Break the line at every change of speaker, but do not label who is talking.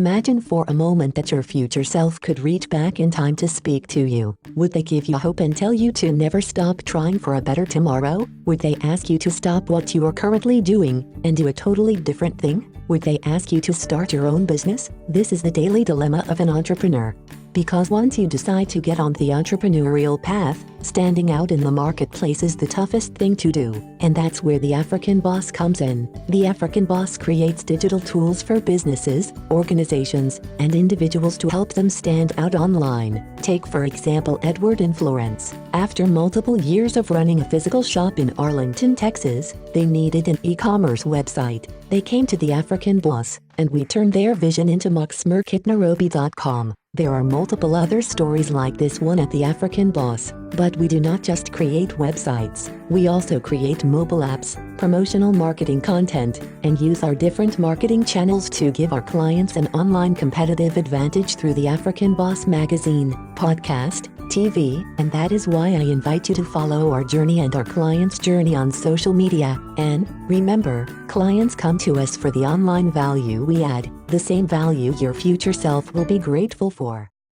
Imagine for a moment that your future self could reach back in time to speak to you. Would they give you hope and tell you to never stop trying for a better tomorrow? Would they ask you to stop what you are currently doing and do a totally different thing? Would they ask you to start your own business? This is the daily dilemma of an entrepreneur. Because once you decide to get on the entrepreneurial path, standing out in the marketplace is the toughest thing to do. And that's where the African Boss comes in. The African Boss creates digital tools for businesses, organizations, and individuals to help them stand out online. Take for example Edward and Florence. After multiple years of running a physical shop in Arlington, Texas, they needed an e-commerce website. They came to the African Boss, and we turned their vision into moxmerkitnairobi.com. There are multiple other stories like this one at the African Boss, but we do not just create websites. We also create mobile apps, promotional marketing content, and use our different marketing channels to give our clients an online competitive advantage through the African Boss magazine, podcast, TV, and that is why I invite you to follow our journey and our clients' journey on social media. And remember, clients come to us for the online value we add, the same value your future self will be grateful for.